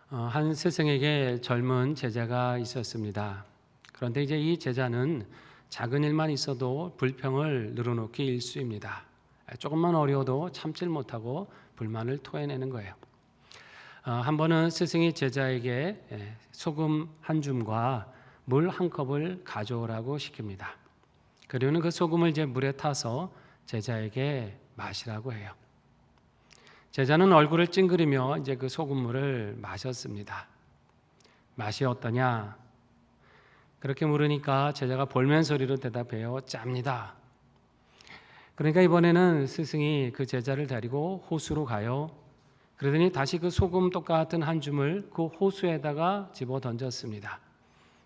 한 스승에게 젊은 제자가 있었습니다. 그런데 이제 이 제자는 작은 일만 있어도 불평을 늘어놓기 일쑤입니다. 조금만 어려워도 참질 못하고 불만을 토해내는 거예요. 한 번은 스승이 제자에게 소금 한 줌과 물 한 컵을 가져오라고 시킵니다. 그리고는 그 소금을 이제 물에 타서 제자에게 마시라고 해요. 제자는 얼굴을 찡그리며 이제 그 소금물을 마셨습니다. 맛이 어떠냐? 그렇게 물으니까 제자가 볼멘 소리로 대답해요. 짭니다. 그러니까 이번에는 스승이 그 제자를 데리고 호수로 가요. 그러더니 다시 그 소금 똑같은 한 줌을 그 호수에다가 집어 던졌습니다.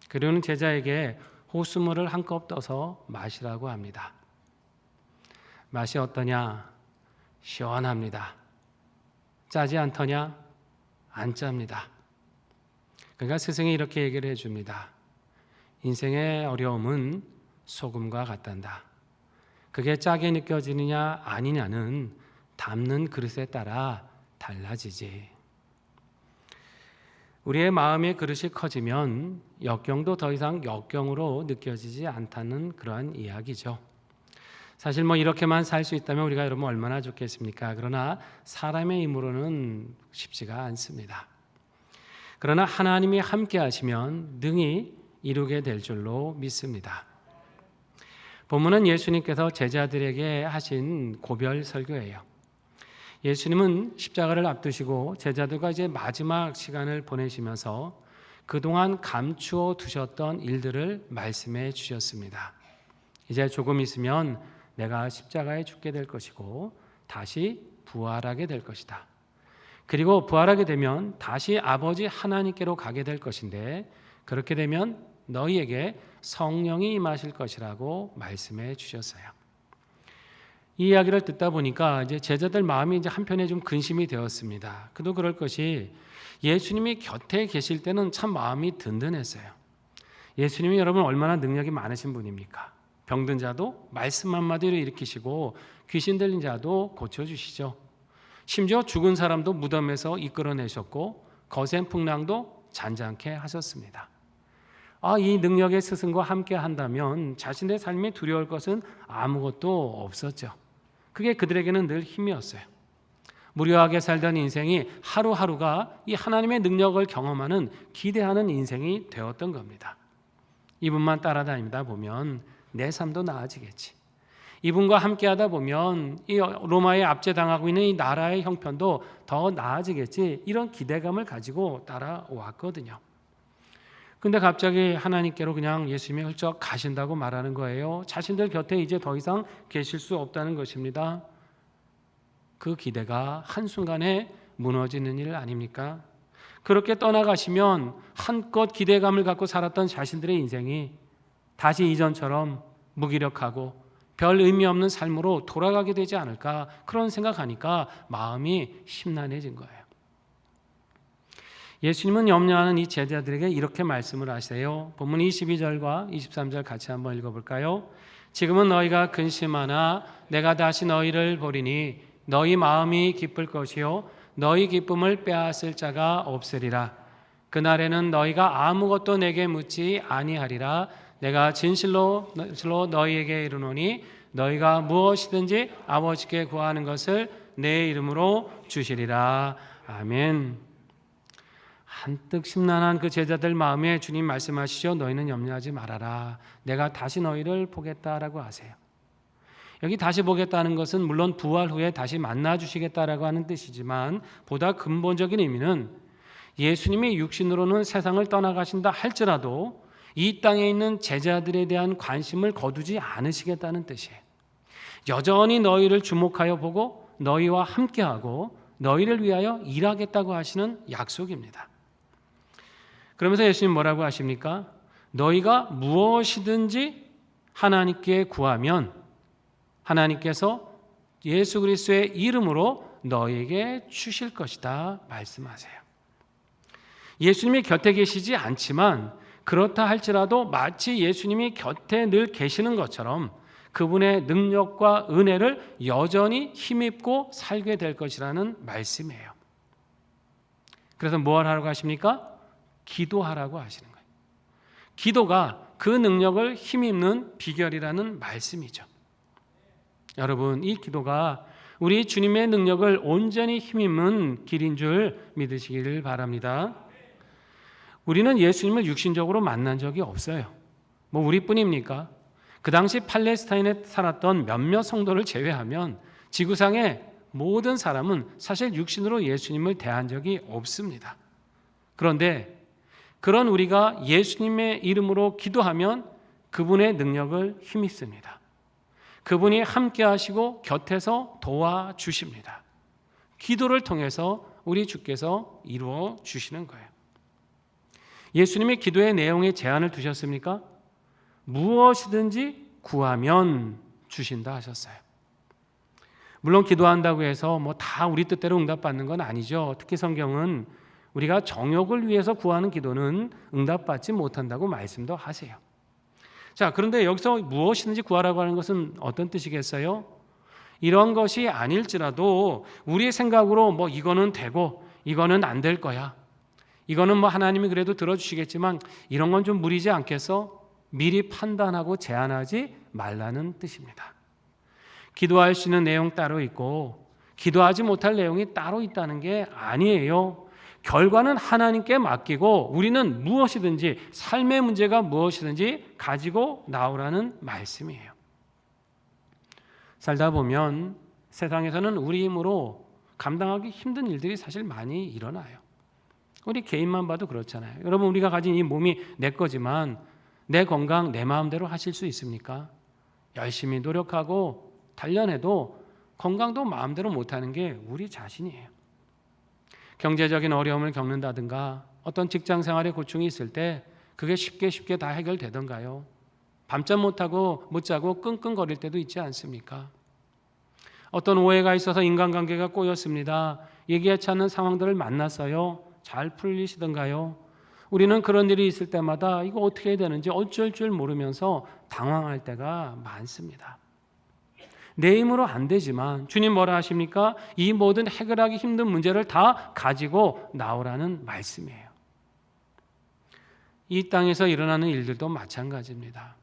그리고는 제자에게 호수물을 한 컵 떠서 마시라고 합니다. 맛이 어떠냐? 시원합니다. 짜지 않더냐? 안 짭니다. 그러니까 스승이 이렇게 얘기를 해줍니다. 인생의 어려움은 소금과 같단다. 그게 짜게 느껴지느냐 아니냐는 담는 그릇에 따라 달라지지. 우리의 마음의 그릇이 커지면 역경도 더 이상 역경으로 느껴지지 않다는 그러한 이야기죠. 사실 이렇게만 살 수 있다면 우리가 여러분 얼마나 좋겠습니까? 그러나 사람의 힘으로는 쉽지가 않습니다. 그러나 하나님이 함께 하시면 능히 이루게 될 줄로 믿습니다. 본문은 예수님께서 제자들에게 하신 고별 설교예요. 예수님은 십자가를 앞두시고 제자들과 이제 마지막 시간을 보내시면서 그동안 감추어 두셨던 일들을 말씀해 주셨습니다. 이제 조금 있으면 내가 십자가에 죽게 될 것이고 다시 부활하게 될 것이다. 그리고 부활하게 되면 다시 아버지 하나님께로 가게 될 것인데 그렇게 되면 너희에게 성령이 임하실 것이라고 말씀해 주셨어요. 이 이야기를 듣다 보니까 이제 제자들 마음이 이제 한편에 좀 근심이 되었습니다. 그도 그럴 것이 예수님이 곁에 계실 때는 참 마음이 든든했어요. 예수님이 여러분 얼마나 능력이 많으신 분입니까? 병든 자도 말씀 한마디로 일으키시고 귀신 들린 자도 고쳐주시죠. 심지어 죽은 사람도 무덤에서 이끌어내셨고 거센 풍랑도 잔잔케 하셨습니다. 이 능력의 스승과 함께 한다면 자신의 삶이 두려울 것은 아무것도 없었죠. 그게 그들에게는 늘 힘이었어요. 무료하게 살던 인생이 하루하루가 이 하나님의 능력을 경험하는 기대하는 인생이 되었던 겁니다. 이분만 따라다니다 보면 내 삶도 나아지겠지. 이분과 함께하다 보면 이 로마에 압제당하고 있는 이 나라의 형편도 더 나아지겠지. 이런 기대감을 가지고 따라왔거든요. 근데 갑자기 하나님께로 그냥 예수님이 훌쩍 가신다고 말하는 거예요. 자신들 곁에 이제 더 이상 계실 수 없다는 것입니다. 그 기대가 한순간에 무너지는 일 아닙니까? 그렇게 떠나가시면 한껏 기대감을 갖고 살았던 자신들의 인생이 다시 이전처럼 무기력하고 별 의미 없는 삶으로 돌아가게 되지 않을까 그런 생각하니까 마음이 심란해진 거예요. 예수님은 염려하는 이 제자들에게 이렇게 말씀을 하세요. 본문 22절과 23절 같이 한번 읽어볼까요? 지금은 너희가 근심하나 내가 다시 너희를 보리니 너희 마음이 기쁠 것이요 너희 기쁨을 빼앗을 자가 없으리라. 그날에는 너희가 아무것도 내게 묻지 아니하리라. 내가 진실로 너희에게 이르노니 너희가 무엇이든지 아버지께 구하는 것을 내 이름으로 주시리라. 아멘. 한뜩 심란한 그 제자들 마음에 주님 말씀하시죠. 너희는 염려하지 말아라. 내가 다시 너희를 보겠다라고 하세요. 여기 다시 보겠다는 것은 물론 부활 후에 다시 만나 주시겠다라고 하는 뜻이지만 보다 근본적인 의미는 예수님이 육신으로는 세상을 떠나가신다 할지라도 이 땅에 있는 제자들에 대한 관심을 거두지 않으시겠다는 뜻이에요. 여전히 너희를 주목하여 보고 너희와 함께하고 너희를 위하여 일하겠다고 하시는 약속입니다. 그러면서 예수님 뭐라고 하십니까? 너희가 무엇이든지 하나님께 구하면 하나님께서 예수 그리스도의 이름으로 너희에게 주실 것이다 말씀하세요. 예수님이 곁에 계시지 않지만 그렇다 할지라도 마치 예수님이 곁에 늘 계시는 것처럼 그분의 능력과 은혜를 여전히 힘입고 살게 될 것이라는 말씀이에요. 그래서 뭘 하라고 하십니까? 기도하라고 하시는 거예요. 기도가 그 능력을 힘입는 비결이라는 말씀이죠. 여러분, 이 기도가 우리 주님의 능력을 온전히 힘입는 길인 줄 믿으시기를 바랍니다. 우리는 예수님을 육신적으로 만난 적이 없어요. 뭐 우리뿐입니까? 그 당시 팔레스타인에 살았던 몇몇 성도를 제외하면 지구상의 모든 사람은 사실 육신으로 예수님을 대한 적이 없습니다. 그런데 그런 우리가 예수님의 이름으로 기도하면 그분의 능력을 힘입습니다. 그분이 함께 하시고 곁에서 도와주십니다. 기도를 통해서 우리 주께서 이루어 주시는 거예요. 예수님의 기도의 내용에 제한을 두셨습니까? 무엇이든지 구하면 주신다 하셨어요. 물론 기도한다고 해서 뭐 다 우리 뜻대로 응답받는 건 아니죠. 특히 성경은 우리가 정욕을 위해서 구하는 기도는 응답받지 못한다고 말씀도 하세요. 자, 그런데 여기서 무엇이든지 구하라고 하는 것은 어떤 뜻이겠어요? 이런 것이 아닐지라도 우리의 생각으로 뭐 이거는 되고 이거는 안 될 거야. 이거는 뭐 하나님이 그래도 들어주시겠지만 이런 건 좀 무리지 않겠어? 미리 판단하고 제한하지 말라는 뜻입니다. 기도할 수 있는 내용 따로 있고 기도하지 못할 내용이 따로 있다는 게 아니에요. 결과는 하나님께 맡기고 우리는 무엇이든지 삶의 문제가 무엇이든지 가지고 나오라는 말씀이에요. 살다 보면 세상에서는 우리 힘으로 감당하기 힘든 일들이 사실 많이 일어나요. 우리 개인만 봐도 그렇잖아요. 여러분, 우리가 가진 이 몸이 내 거지만 내 건강 내 마음대로 하실 수 있습니까? 열심히 노력하고 단련해도 건강도 마음대로 못하는 게 우리 자신이에요. 경제적인 어려움을 겪는다든가 어떤 직장 생활에 고충이 있을 때 그게 쉽게 다 해결되던가요? 밤잠 못 자고 끙끙거릴 때도 있지 않습니까? 어떤 오해가 있어서 인간관계가 꼬였습니다. 얘기하지 않는 상황들을 만났어요. 잘 풀리시던가요? 우리는 그런 일이 있을 때마다 이거 어떻게 해야 되는지 어쩔 줄 모르면서 당황할 때가 많습니다. 내 힘으로 안 되지만 주님 뭐라 하십니까? 이 모든 해결하기 힘든 문제를 다 가지고 나오라는 말씀이에요. 이 땅에서 일어나는 일들도 마찬가지입니다.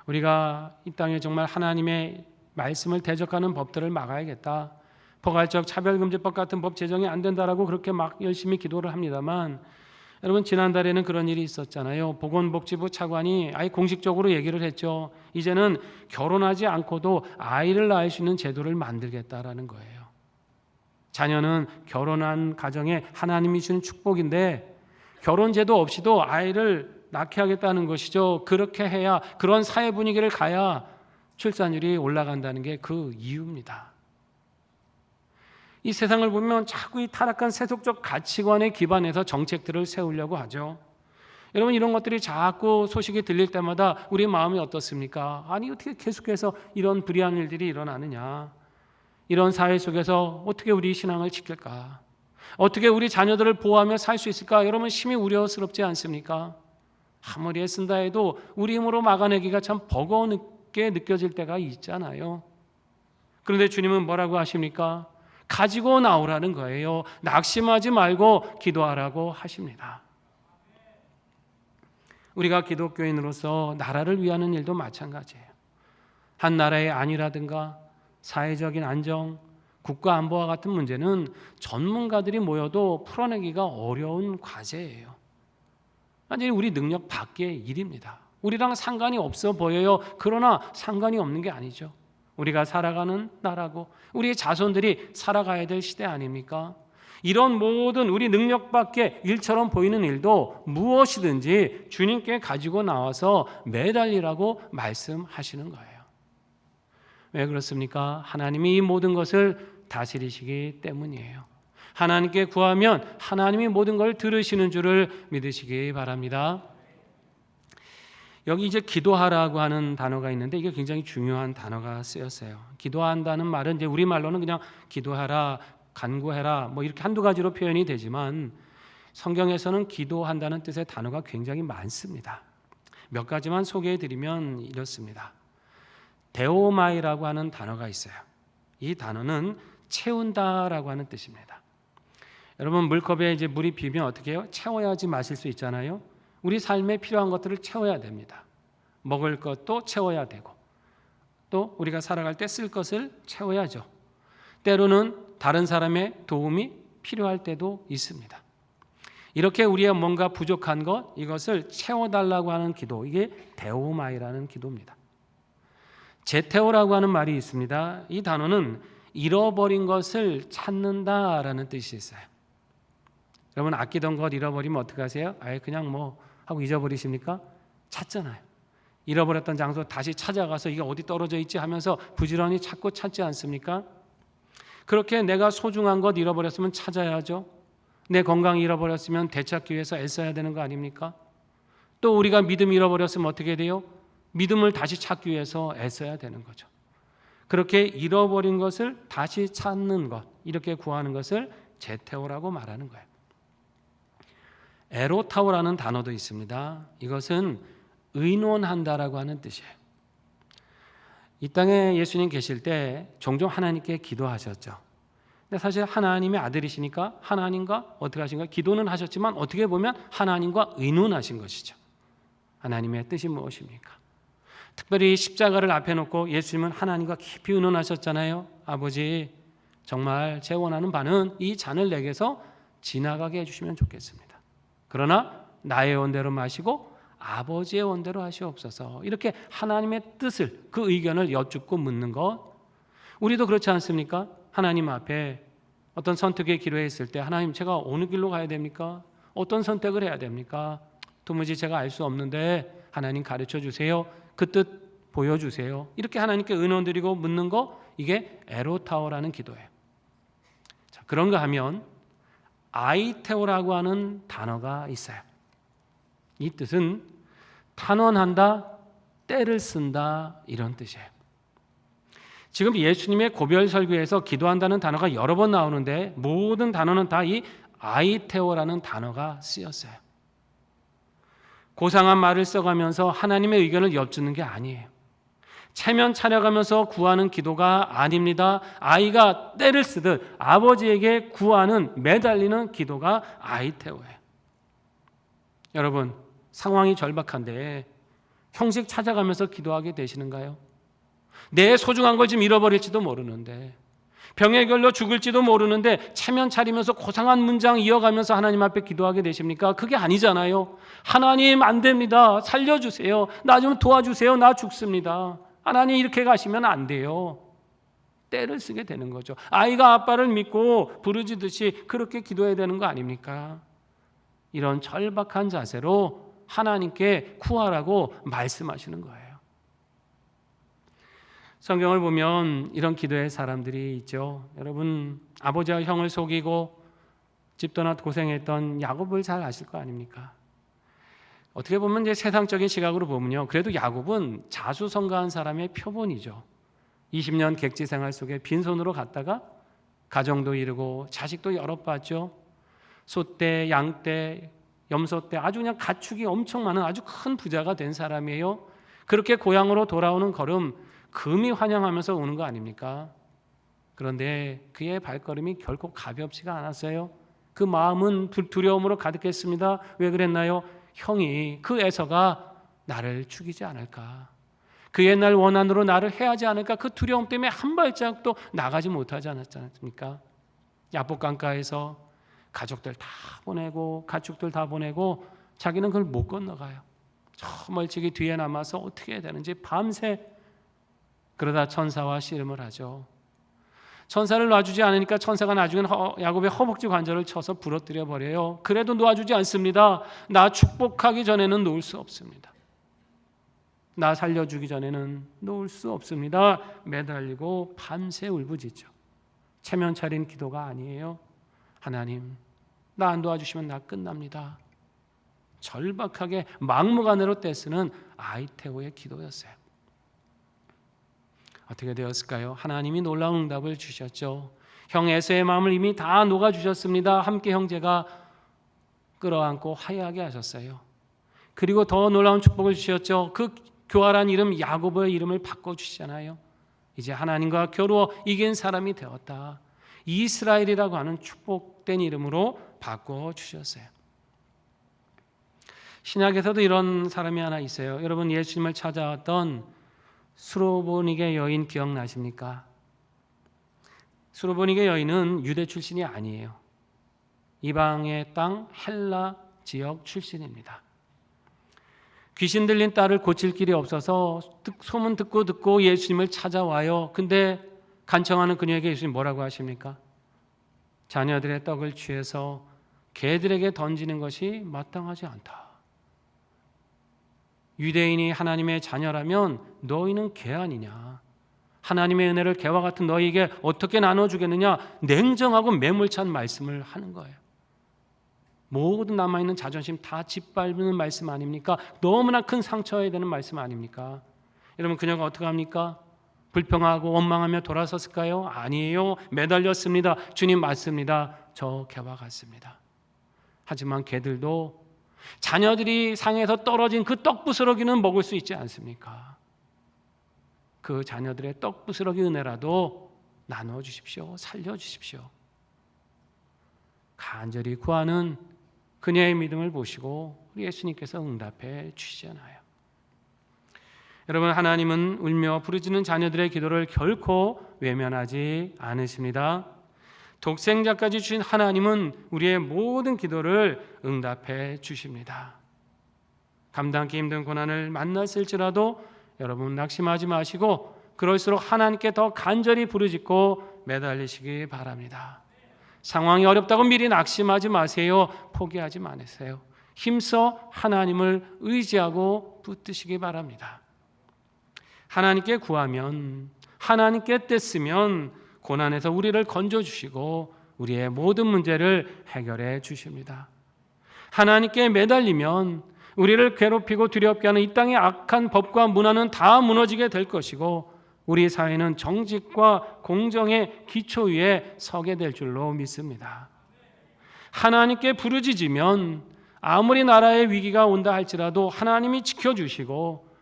우리가 이 땅에 정말 하나님의 말씀을 대적하는 법들을 막아야겠다. 포괄적 차별금지법 같은 법 제정이 안 된다라고 그렇게 막 열심히 기도를 합니다만 여러분, 지난달에는 그런 일이 있었잖아요. 보건복지부 차관이 아예 공식적으로 얘기를 했죠. 이제는 결혼하지 않고도 아이를 낳을 수 있는 제도를 만들겠다라는 거예요. 자녀는 결혼한 가정에 하나님이 주는 축복인데 결혼제도 없이도 아이를 낳게 하겠다는 것이죠. 그렇게 해야, 그런 사회 분위기를 가야 출산율이 올라간다는 게 그 이유입니다. 이 세상을 보면 자꾸 이 타락한 세속적 가치관에 기반해서 정책들을 세우려고 하죠. 여러분, 이런 것들이 자꾸 소식이 들릴 때마다 우리 마음이 어떻습니까? 아니, 어떻게 계속해서 이런 불의한 일들이 일어나느냐? 이런 사회 속에서 어떻게 우리 신앙을 지킬까? 어떻게 우리 자녀들을 보호하며 살 수 있을까? 여러분, 심히 우려스럽지 않습니까? 아무리 애쓴다 해도 우리 힘으로 막아내기가 참 버거웠게 느껴질 때가 있잖아요. 그런데 주님은 뭐라고 하십니까? 가지고 나오라는 거예요. 낙심하지 말고 기도하라고 하십니다. 우리가 기독교인으로서 나라를 위하는 일도 마찬가지예요. 한 나라의 안위라든가 사회적인 안정, 국가 안보와 같은 문제는 전문가들이 모여도 풀어내기가 어려운 과제예요. 완전히 우리 능력 밖의 일입니다. 우리랑 상관이 없어 보여요. 그러나 상관이 없는 게 아니죠. 우리가 살아가는 나라고 우리의 자손들이 살아가야 될 시대 아닙니까? 이런 모든 우리 능력 밖의 일처럼 보이는 일도 무엇이든지 주님께 가지고 나와서 매달리라고 말씀하시는 거예요. 왜 그렇습니까? 하나님이 이 모든 것을 다스리시기 때문이에요. 하나님께 구하면 하나님이 모든 걸 들으시는 줄을 믿으시기 바랍니다. 여기 이제 기도하라고 하는 단어가 있는데 이게 굉장히 중요한 단어가 쓰였어요. 기도한다는 말은 이제 우리말로는 그냥 기도하라, 간구해라 뭐 이렇게 한두 가지로 표현이 되지만 성경에서는 기도한다는 뜻의 단어가 굉장히 많습니다. 몇 가지만 소개해 드리면 이렇습니다. 데오마이라고 하는 단어가 있어요. 이 단어는 채운다라고 하는 뜻입니다. 여러분, 물컵에 이제 물이 비면 어떻게 해요? 채워야지 마실 수 있잖아요. 우리 삶에 필요한 것들을 채워야 됩니다. 먹을 것도 채워야 되고, 또 우리가 살아갈 때 쓸 것을 채워야죠. 때로는 다른 사람의 도움이 필요할 때도 있습니다. 이렇게 우리의 뭔가 부족한 것, 이것을 채워달라고 하는 기도, 이게 데오마이라는 기도입니다. 제테오라고 하는 말이 있습니다. 이 단어는 잃어버린 것을 찾는다라는 뜻이 있어요. 여러분, 아끼던 것 잃어버리면 어떻게 하세요? 아예 그냥 뭐 하고 잊어버리십니까? 찾잖아요. 잃어버렸던 장소 다시 찾아가서 이게 어디 떨어져 있지 하면서 부지런히 찾고 찾지 않습니까? 그렇게 내가 소중한 것 잃어버렸으면 찾아야죠. 내 건강 잃어버렸으면 되찾기 위해서 애써야 되는 거 아닙니까? 또 우리가 믿음 잃어버렸으면 어떻게 돼요? 믿음을 다시 찾기 위해서 애써야 되는 거죠. 그렇게 잃어버린 것을 다시 찾는 것, 이렇게 구하는 것을 제테오라고 말하는 거예요. 에로타오라는 단어도 있습니다. 이것은 의논한다라고 하는 뜻이에요. 이 땅에 예수님 계실 때 종종 하나님께 기도하셨죠. 근데 사실 하나님의 아들이시니까 하나님과 어떻게 하신가? 기도는 하셨지만 어떻게 보면 하나님과 의논하신 것이죠. 하나님의 뜻이 무엇입니까? 특별히 십자가를 앞에 놓고 예수님은 하나님과 깊이 의논하셨잖아요. 아버지, 정말 제 원하는 바는 이 잔을 내게서 지나가게 해주시면 좋겠습니다. 그러나 나의 원대로 마시고 아버지의 원대로 하시옵소서. 이렇게 하나님의 뜻을, 그 의견을 여쭙고 묻는 것, 우리도 그렇지 않습니까? 하나님 앞에 어떤 선택의 기로했을 때 하나님, 제가 어느 길로 가야 됩니까? 어떤 선택을 해야 됩니까? 도무지 제가 알 수 없는데 하나님 가르쳐 주세요. 그 뜻 보여주세요. 이렇게 하나님께 의논드리고 묻는 거, 이게 에로타오라는 기도예요. 자, 그런가 하면 아이테오라고 하는 단어가 있어요. 이 뜻은 탄원한다, 때를 쓴다, 이런 뜻이에요. 지금 예수님의 고별 설교에서 기도한다는 단어가 여러 번 나오는데 모든 단어는 다 이 아이테오라는 단어가 쓰였어요. 고상한 말을 써가면서 하나님의 의견을 여쭙는 게 아니에요. 체면 차려가면서 구하는 기도가 아닙니다. 아이가 때를 쓰듯 아버지에게 구하는, 매달리는 기도가 아이테오예요. 여러분, 상황이 절박한데 형식 찾아가면서 기도하게 되시는가요? 내 소중한 걸 지금 잃어버릴지도 모르는데, 병에 걸려 죽을지도 모르는데 체면 차리면서 고상한 문장 이어가면서 하나님 앞에 기도하게 되십니까? 그게 아니잖아요. 하나님, 안 됩니다. 살려주세요. 나 좀 도와주세요. 나 죽습니다. 하나님, 이렇게 가시면 안 돼요. 때를 쓰게 되는 거죠. 아이가 아빠를 믿고 부르짖듯이 그렇게 기도해야 되는 거 아닙니까? 이런 절박한 자세로 하나님께 구하라고 말씀하시는 거예요. 성경을 보면 이런 기도의 사람들이 있죠. 여러분, 아버지와 형을 속이고 집 떠나 고생했던 야곱을 잘 아실 거 아닙니까? 어떻게 보면 이제 세상적인 시각으로 보면요, 그래도 야곱은 자수성가한 사람의 표본이죠. 20년 객지 생활 속에 빈손으로 갔다가 가정도 이루고 자식도 여러 봤죠. 소떼, 양떼, 염소떼, 아주 그냥 가축이 엄청 많은 아주 큰 부자가 된 사람이에요. 그렇게 고향으로 돌아오는 걸음 금이 환영하면서 오는 거 아닙니까? 그런데 그의 발걸음이 결코 가볍지가 않았어요. 그 마음은 두려움으로 가득했습니다. 왜 그랬나요? 형이, 그 에서가 나를 죽이지 않을까, 그 옛날 원한으로 나를 해하지 않을까, 그 두려움 때문에 한 발짝도 나가지 못하지 않았습니까? 야복 강가에서 가족들 다 보내고 가축들 다 보내고 자기는 그걸 못 건너가요. 저 멀찍이 뒤에 남아서 어떻게 해야 되는지 밤새, 그러다 천사와 씨름을 하죠. 천사를 놔주지 않으니까 천사가 나중엔 야곱의 허벅지 관절을 쳐서 부러뜨려 버려요. 그래도 놓아주지 않습니다. 나 축복하기 전에는 놓을 수 없습니다. 나 살려주기 전에는 놓을 수 없습니다. 매달리고 밤새 울부짖죠. 체면 차린 기도가 아니에요. 하나님, 나 안 도와주시면 나 끝납니다. 절박하게 막무가내로 떼쓰는 아이테오의 기도였어요. 어떻게 되었을까요? 하나님이 놀라운 응답을 주셨죠. 형 에서의 마음을 이미 다 녹아주셨습니다. 함께 형제가 끌어안고 화해하게 하셨어요. 그리고 더 놀라운 축복을 주셨죠. 그 교활한 이름 야곱의 이름을 바꿔주시잖아요. 이제 하나님과 겨루어 이긴 사람이 되었다. 이스라엘이라고 하는 축복된 이름으로 바꿔주셨어요. 신약에서도 이런 사람이 하나 있어요. 여러분, 예수님을 찾아왔던 수로보니게 여인 기억나십니까? 수로보니게 여인은 유대 출신이 아니에요. 이방의 땅 헬라 지역 출신입니다. 귀신 들린 딸을 고칠 길이 없어서 소문 듣고 예수님을 찾아와요. 근데 간청하는 그녀에게 예수님 뭐라고 하십니까? 자녀들의 떡을 취해서 개들에게 던지는 것이 마땅하지 않다. 유대인이 하나님의 자녀라면 너희는 개 아니냐? 하나님의 은혜를 개와 같은 너희에게 어떻게 나눠주겠느냐? 냉정하고 매몰찬 말씀을 하는 거예요. 모든 남아있는 자존심 다 짓밟는 말씀 아닙니까? 너무나 큰 상처여야 되는 말씀 아닙니까? 여러분, 그녀가 어떻게 합니까? 불평하고 원망하며 돌아섰을까요? 아니에요. 매달렸습니다. 주님 맞습니다. 저 개와 같습니다. 하지만 개들도 자녀들이 상에서 떨어진 그 떡부스러기는 먹을 수 있지 않습니까? 그 자녀들의 떡부스러기 은혜라도 나눠주십시오. 살려주십시오. 간절히 구하는 그녀의 믿음을 보시고 예수님께서 응답해 주시잖아요. 여러분, 하나님은 울며 부르짖는 자녀들의 기도를 결코 외면하지 않으십니다. 독생자까지 주신 하나님은 우리의 모든 기도를 응답해 주십니다. 감당하기 힘든 고난을 만났을지라도 여러분 낙심하지 마시고 그럴수록 하나님께 더 간절히 부르짖고 매달리시기 바랍니다. 상황이 어렵다고 미리 낙심하지 마세요. 포기하지 마세요. 힘써 하나님을 의지하고 붙드시기 바랍니다. 하나님께 구하면, 하나님께 떼쓰면 고난에서 우리를 건져주시고 우리의 모든 문제를 해결해 주십니다. 하나님께 매달리면 우리를 괴롭히고 두렵게 하는 이 땅의 악한 법과 문화는 다 무너지게 될 것이고 우리 사회는 정직과 공정의 기초 위에 서게 될 줄로 믿습니다. 하나님께 부르짖으면 아무리 나라의 위기가 온다 할지라도 하나님이 지켜주시고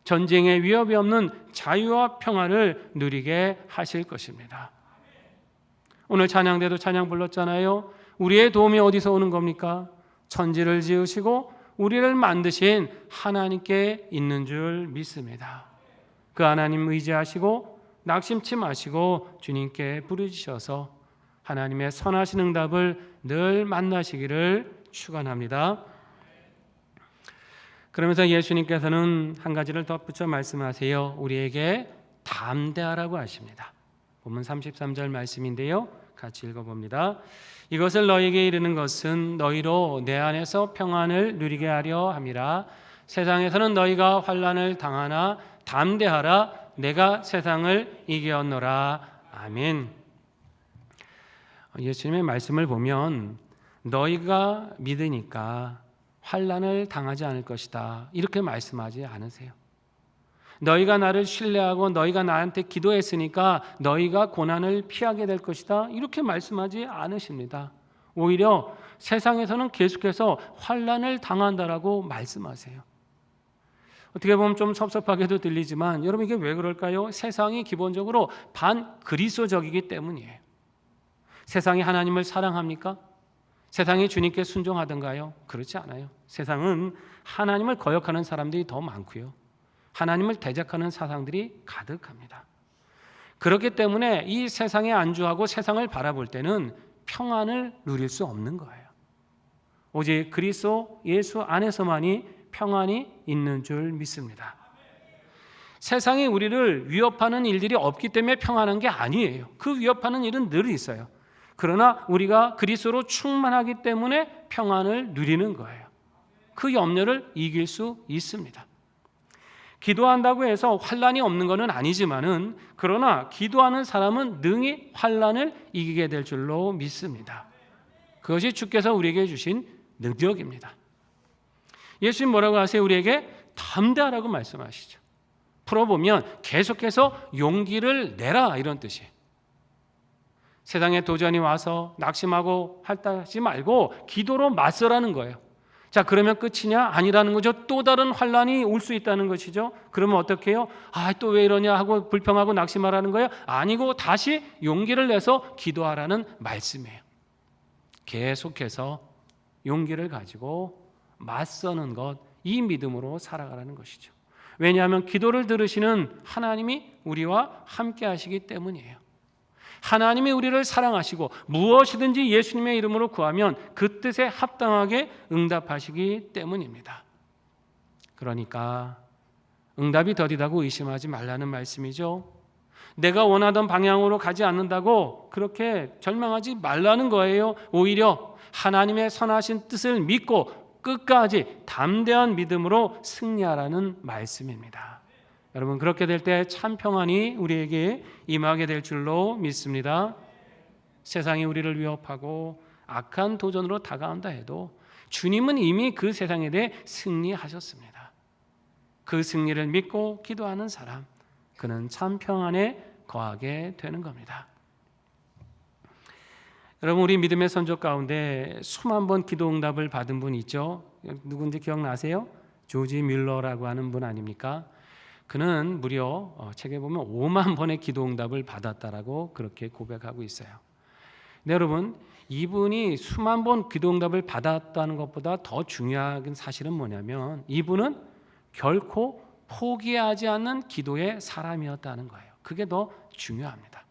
전쟁의 위협이 없는 자유와 평화를 누리게 하실 것입니다. 오늘 찬양대도 찬양 불렀잖아요. 우리의 도움이 어디서 오는 겁니까? 천지를 지으시고 우리를 만드신 하나님께 있는 줄 믿습니다. 그 하나님 의지하시고 낙심치 마시고 주님께 부르짖으셔서 하나님의 선하신 응답을 늘 만나시기를 축원합니다. 그러면서 예수님께서는 한 가지를 덧붙여 말씀하세요. 우리에게 담대하라고 하십니다. 본문 33절 말씀인데요. 같이 읽어봅니다. 이것을 너희에게 이르는 것은 너희로 내 안에서 평안을 누리게 하려 함이라. 세상에서는 너희가 환난을 당하나 담대하라. 내가 세상을 이겼노라. 아멘. 예수님의 말씀을 보면 너희가 믿으니까 환난을 당하지 않을 것이다 이렇게 말씀하지 않으세요. 너희가 나를 신뢰하고 너희가 나한테 기도했으니까 너희가 고난을 피하게 될 것이다 이렇게 말씀하지 않으십니다. 오히려 세상에서는 계속해서 환난을 당한다라고 말씀하세요. 어떻게 보면 좀 섭섭하게도 들리지만 여러분 이게 왜 그럴까요? 세상이 기본적으로 반그리스도적이기 때문이에요. 세상이 하나님을 사랑합니까? 세상이 주님께 순종하던가요? 그렇지 않아요. 세상은 하나님을 거역하는 사람들이 더 많고요. 하나님을 대적하는 사상들이 가득합니다. 그렇기 때문에 이 세상에 안주하고 세상을 바라볼 때는 평안을 누릴 수 없는 거예요. 오직 그리스도 예수 안에서만이 평안이 있는 줄 믿습니다. 세상이 우리를 위협하는 일들이 없기 때문에 평안한 게 아니에요. 그 위협하는 일은 늘 있어요. 그러나 우리가 그리스도로 충만하기 때문에 평안을 누리는 거예요. 그 염려를 이길 수 있습니다. 기도한다고 해서 환난이 없는 것은 아니지만은 그러나 기도하는 사람은 능히 환난을 이기게 될 줄로 믿습니다. 그것이 주께서 우리에게 주신 능력입니다. 예수님 뭐라고 하세요? 우리에게 담대하라고 말씀하시죠. 풀어보면 계속해서 용기를 내라 이런 뜻이에요. 세상에 도전이 와서 낙심하고 할다하지 말고 기도로 맞서라는 거예요. 자, 그러면 끝이냐? 아니라는 거죠. 또 다른 환란이 올 수 있다는 것이죠. 그러면 어떻게 해요? 또 왜 이러냐 하고 불평하고 낙심하라는 거예요? 아니고 다시 용기를 내서 기도하라는 말씀이에요. 계속해서 용기를 가지고 맞서는 것, 이 믿음으로 살아가라는 것이죠. 왜냐하면 기도를 들으시는 하나님이 우리와 함께 하시기 때문이에요. 하나님이 우리를 사랑하시고 무엇이든지 예수님의 이름으로 구하면 그 뜻에 합당하게 응답하시기 때문입니다. 그러니까 응답이 더디다고 의심하지 말라는 말씀이죠. 내가 원하던 방향으로 가지 않는다고 그렇게 절망하지 말라는 거예요. 오히려 하나님의 선하신 뜻을 믿고 끝까지 담대한 믿음으로 승리하라는 말씀입니다. 여러분, 그렇게 될 때 참 평안이 우리에게 임하게 될 줄로 믿습니다. 세상이 우리를 위협하고 악한 도전으로 다가온다 해도 주님은 이미 그 세상에 대해 승리하셨습니다. 그 승리를 믿고 기도하는 사람, 그는 참 평안에 거하게 되는 겁니다. 여러분, 우리 믿음의 선조 가운데 수만 번 기도 응답을 받은 분 있죠? 누군지 기억나세요? 조지 뮬러라고 하는 분 아닙니까? 그는 무려 책에 보면 5만 번의 기도 응답을 받았다라고 그렇게 고백하고 있어요. 네, 여러분, 이분이 수만 번 기도 응답을 받았다는 것보다 더 중요한 사실은 뭐냐면 이분은 결코 포기하지 않는 기도의 사람이었다는 거예요. 그게 더 중요합니다.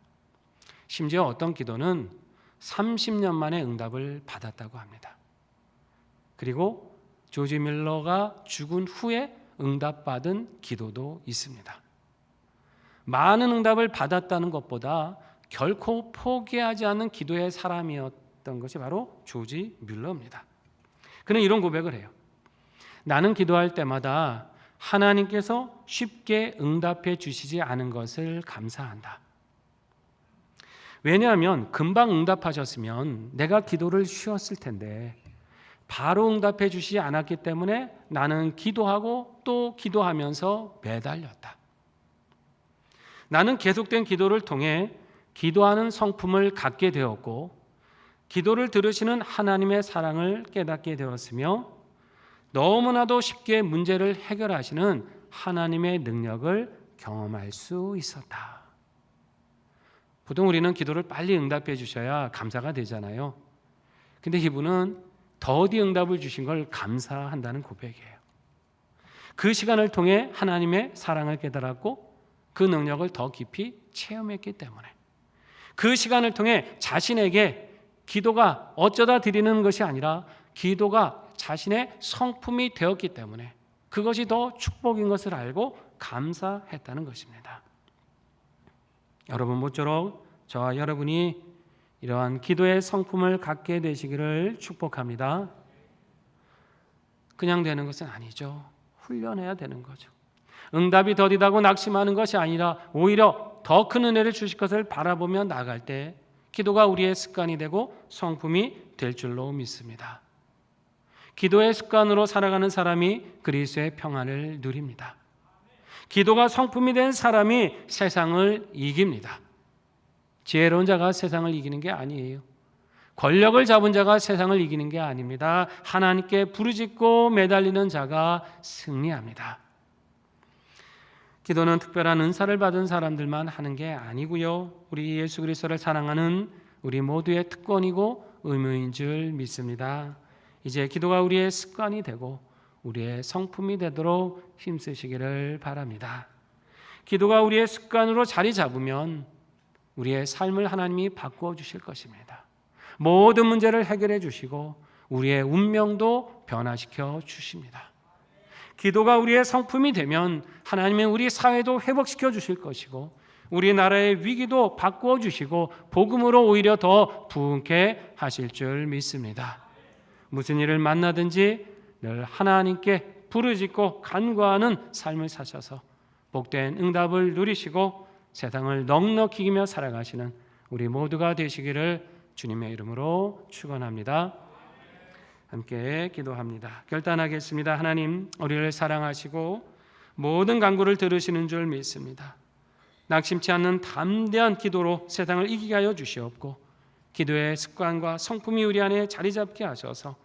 심지어 어떤 기도는 30년 만에 응답을 받았다고 합니다. 그리고 조지 밀러가 죽은 후에 응답받은 기도도 있습니다. 많은 응답을 받았다는 것보다 결코 포기하지 않는 기도의 사람이었던 것이 바로 조지 뮬러입니다. 그는 이런 고백을 해요. 나는 기도할 때마다 하나님께서 쉽게 응답해 주시지 않은 것을 감사한다. 왜냐하면 금방 응답하셨으면 내가 기도를 쉬었을 텐데 바로 응답해 주시지 않았기 때문에 나는 기도하고 또 기도하면서 매달렸다. 나는 계속된 기도를 통해 기도하는 성품을 갖게 되었고 기도를 들으시는 하나님의 사랑을 깨닫게 되었으며 너무나도 쉽게 문제를 해결하시는 하나님의 능력을 경험할 수 있었다. 보통 우리는 기도를 빨리 응답해 주셔야 감사가 되잖아요. 근데 이분은 더디 응답을 주신 걸 감사한다는 고백이에요. 그 시간을 통해 하나님의 사랑을 깨달았고 그 능력을 더 깊이 체험했기 때문에 그 시간을 통해 자신에게 기도가 어쩌다 드리는 것이 아니라 기도가 자신의 성품이 되었기 때문에 그것이 더 축복인 것을 알고 감사했다는 것입니다. 여러분, 모쪼록 저와 여러분이 이러한 기도의 성품을 갖게 되시기를 축복합니다. 그냥 되는 것은 아니죠. 훈련해야 되는 거죠. 응답이 더디다고 낙심하는 것이 아니라 오히려 더 큰 은혜를 주실 것을 바라보며 나아갈 때 기도가 우리의 습관이 되고 성품이 될 줄로 믿습니다. 기도의 습관으로 살아가는 사람이 그리스도의 평안을 누립니다. 기도가 성품이 된 사람이 세상을 이깁니다. 지혜로운 자가 세상을 이기는 게 아니에요. 권력을 잡은 자가 세상을 이기는 게 아닙니다. 하나님께 부르짖고 매달리는 자가 승리합니다. 기도는 특별한 은사를 받은 사람들만 하는 게 아니고요. 우리 예수 그리스도를 사랑하는 우리 모두의 특권이고 의무인 줄 믿습니다. 이제 기도가 우리의 습관이 되고 우리의 성품이 되도록 힘쓰시기를 바랍니다. 기도가 우리의 습관으로 자리 잡으면 우리의 삶을 하나님이 바꾸어 주실 것입니다. 모든 문제를 해결해 주시고 우리의 운명도 변화시켜 주십니다. 기도가 우리의 성품이 되면 하나님은 우리 사회도 회복시켜 주실 것이고 우리나라의 위기도 바꾸어 주시고 복음으로 오히려 더 부흥케 하실 줄 믿습니다. 무슨 일을 만나든지 늘 하나님께 부르짖고 간구하는 삶을 사셔서 복된 응답을 누리시고 세상을 넉넉히 이기며 살아가시는 우리 모두가 되시기를 주님의 이름으로 축원합니다. 함께 기도합니다. 결단하겠습니다. 하나님, 우리를 사랑하시고 모든 간구를 들으시는 줄 믿습니다. 낙심치 않는 담대한 기도로 세상을 이기게 하여 주시옵고 기도의 습관과 성품이 우리 안에 자리 잡게 하셔서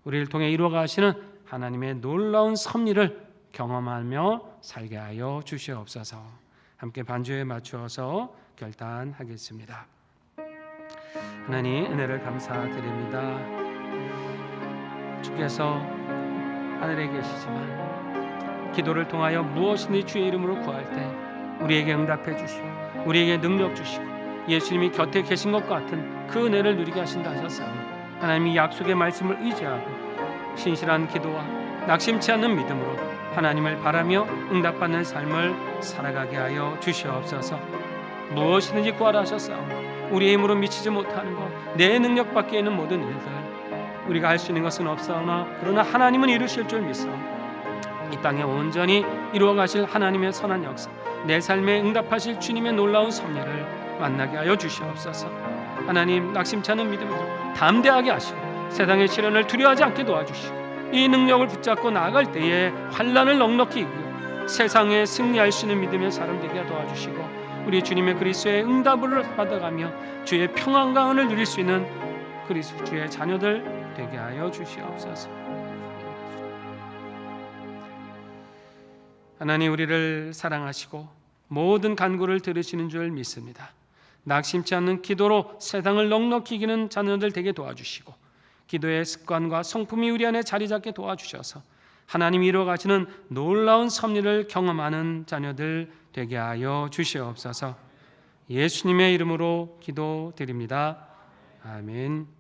우리를 통해 이루어 가시는 하나님의 놀라운 섭리를 경험하며 살게 하여 주시옵소서. 함께 반주에 맞추어서 결단하겠습니다. 하나님, 은혜를 감사드립니다. 주께서 하늘에 계시지만 기도를 통하여 무엇이든지 주의 이름으로 구할 때 우리에게 응답해 주시고 우리에게 능력 주시고 예수님이 곁에 계신 것 같은 그 은혜를 누리게 하신다 하셨사오니 하나님이 약속의 말씀을 의지하고 신실한 기도와 낙심치 않는 믿음으로 하나님을 바라며 응답받는 삶을 살아가게 하여 주시옵소서. 무엇이든지 구하라 하셨사오니 우리의 힘으로 미치지 못하는 것, 내 능력 밖에 있는 모든 일들 우리가 할 수 있는 것은 없사오나 그러나 하나님은 이루실 줄 믿사오니 이 땅에 온전히 이루어 가실 하나님의 선한 역사, 내 삶에 응답하실 주님의 놀라운 섭리를 만나게 하여 주시옵소서. 하나님, 낙심치 않은 믿음으로 담대하게 하시고 세상의 시련을 두려워하지 않게 도와주시고 이 능력을 붙잡고 나아갈 때에 환난을 넉넉히 이기고 세상에 승리할 수 있는 믿음의 사람 되게 도와주시고 우리 주님의 그리스도의 응답을 받아가며 주의 평안과 은을 누릴 수 있는 그리스도 주의 자녀들 되게 하여 주시옵소서. 하나님, 우리를 사랑하시고 모든 간구를 들으시는 줄 믿습니다. 낙심치 않는 기도로 세상을 넉넉히 이기는 자녀들 되게 도와주시고 기도의 습관과 성품이 우리 안에 자리 잡게 도와주셔서 하나님이 이루어 가시는 놀라운 섭리를 경험하는 자녀들 되게 하여 주시옵소서. 예수님의 이름으로 기도드립니다. 아멘.